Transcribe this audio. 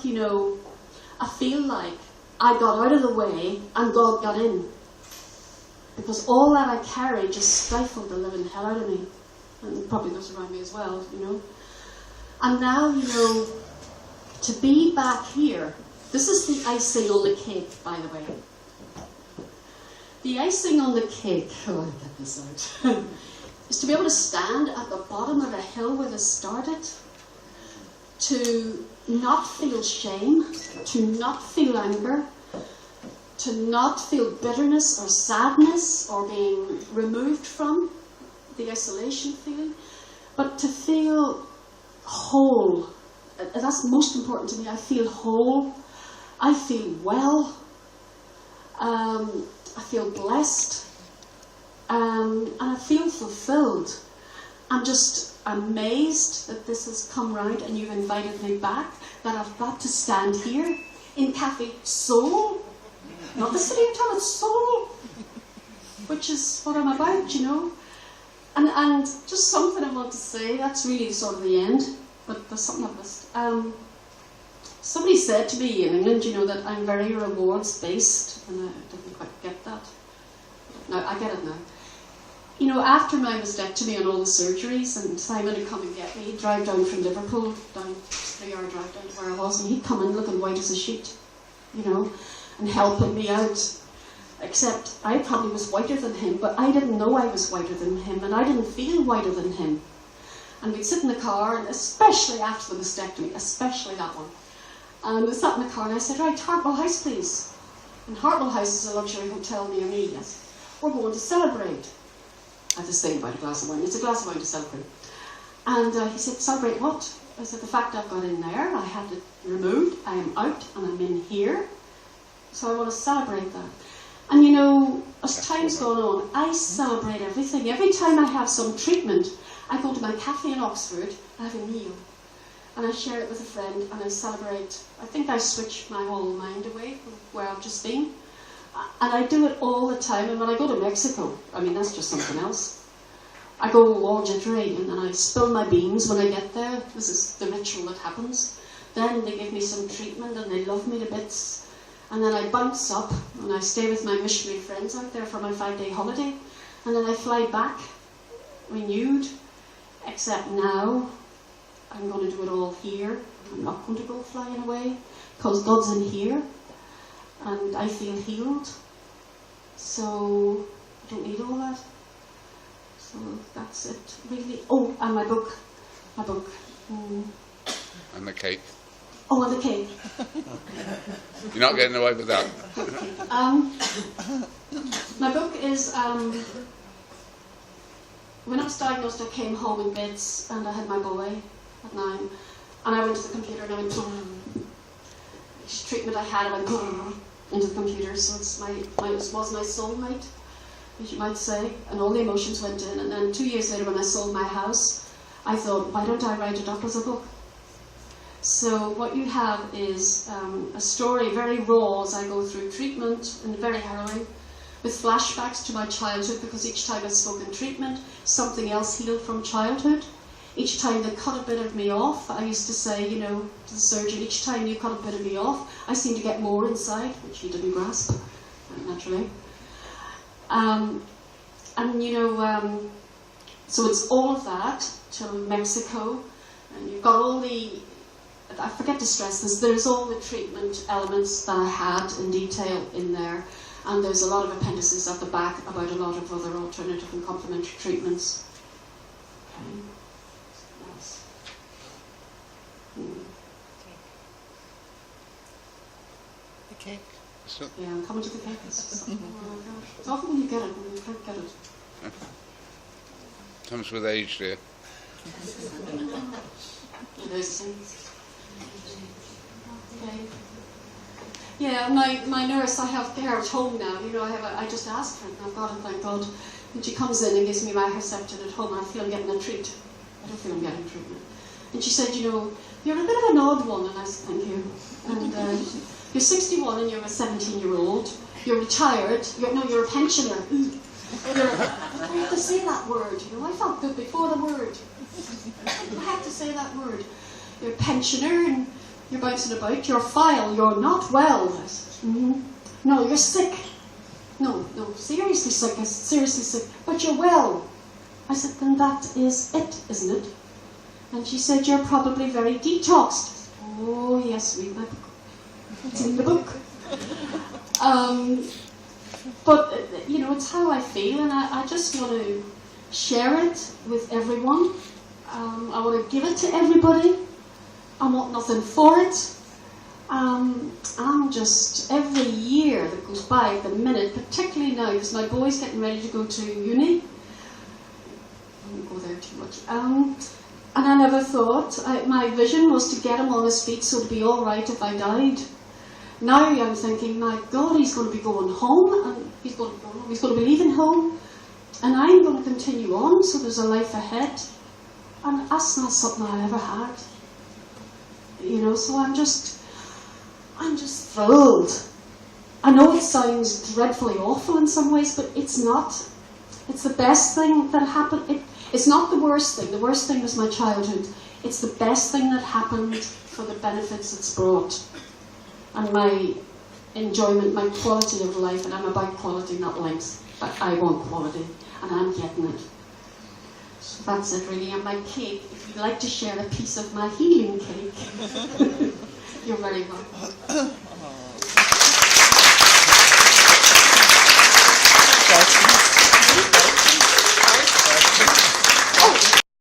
like, you know, I feel like I got out of the way and God got in. Because all that I carried just stifled the living hell out of me. And probably those around me as well, you know. And now, you know, to be back here, this is the icing on the cake, by the way. The icing on the cake, oh, I'll get this out, is to be able to stand at the bottom of a hill where they started, to not feel shame, to not feel anger, to not feel bitterness or sadness or being removed from the isolation feeling, but to feel whole. That's most important to me. I feel whole. I feel well. I feel blessed. And I feel fulfilled. I'm just amazed that this has come round and you've invited me back, that I've got to stand here in Cafe Soul. Not the city of town, it's Soul, which is what I'm about, you know. And just something I want to say, that's really sort of the end, but there's something I've missed. Somebody said to me in England, you know, that I'm very rewards-based, and I didn't quite get that. Now, I get it now. You know, after my mastectomy and all the surgeries, and Simon would come and get me, he'd drive down from Liverpool, down 3-hour drive down to where I was, and he'd come in looking white as a sheet, you know, and helping me out. Except I probably was whiter than him, but I didn't know I was whiter than him, and I didn't feel whiter than him. And we'd sit in the car, and especially after the mastectomy, especially that one. And we sat in the car, and I said, right, Hartwell House, please. And Hartwell House is a luxury hotel near me, yes. We're going to celebrate. I have to say about a glass of wine. It's a glass of wine to celebrate. And he said, celebrate what? I said, the fact I've got in there, I had it removed, I am out, and I'm in here. So I want to celebrate that. And you know, as time's gone on, I celebrate everything. Every time I have some treatment, I go to my cafe in Oxford, I have a meal, and I share it with a friend, and I celebrate. I think I switch my whole mind away from where I've just been. And I do it all the time, and when I go to Mexico, I mean, that's just something else. I go all jittery, and then I spill my beans when I get there. This is the ritual that happens. Then they give me some treatment, and they love me to bits. And then I bounce up, and I stay with my missionary friends out there for my 5-day holiday. And then I fly back, renewed, except now I'm going to do it all here. I'm not going to go flying away, because God's in here, and I feel healed. So I don't need all that. So that's it, really. Oh, and my book. And the cake. Oh, and the cake. You're not getting away with that. My book is, when I was diagnosed, I came home in bits, and I had my boy at 9, and I went to the computer, and I went, each treatment I had, I went into the computer, so it's was my soulmate, as you might say, and all the emotions went in. And then 2 years later, when I sold my house, I thought, why don't I write it up as a book? So what you have is a story, very raw, as I go through treatment, and very harrowing, with flashbacks to my childhood, because each time I spoke in treatment, something else healed from childhood. Each time they cut a bit of me off, I used to say, you know, to the surgeon, each time you cut a bit of me off, I seem to get more inside, which he didn't grasp, naturally. And, you know, so it's all of that, till Mexico, and you've got all the, I forget to stress this, there's all the treatment elements that I had in detail in there, and there's a lot of appendices at the back about a lot of other alternative and complementary treatments. Okay. Yes. The cake. Yeah, I'm coming to the cake. Oh my gosh. It's often when you get it, when you can't get it. Comes with age, dear. Okay. Yeah, my nurse, I have care at home now. You know, I just asked for it, and I've got it, thank God. And she comes in and gives me my Herceptin at home, and I feel I'm getting a treat. I don't feel I'm getting treatment. And she said, you know, you're a bit of an odd one, and I said, thank you. And you're 61 and you're a 17-year-old. You're retired. You're a pensioner. I have to say that word. You know, I felt good before the word. I have to say that word. You're a pensioner, and You're bouncing about. Your file, you're not well. I said, no, you're sick. No, seriously sick. I said, seriously sick. But you're well. I said, then that is it, isn't it? And she said, you're probably very detoxed. Oh, yes, read my book. It's in the book. But, it's how I feel, and I just want to share it with everyone. I want to give it to everybody. I want nothing for it. I'm just, every year that goes by at the minute, particularly now, because my boy's getting ready to go to uni. I won't go there too much. And I never thought, my vision was to get him on his feet so it'd be all right if I died. Now I'm thinking, my God, he's going to be going home, and he's going to be leaving home, and I'm going to continue on, so there's a life ahead. And that's not something I ever had. So I'm just thrilled. I know it sounds dreadfully awful in some ways, but it's not. It's the best thing that happened. It's not the worst thing. The worst thing was my childhood. It's the best thing that happened for the benefits it's brought. And my enjoyment, my quality of life, and I'm about quality, not length. But I want quality, and I'm getting it. So that's it really. And my cake, if you'd like to share a piece of my healing cake, you're very welcome.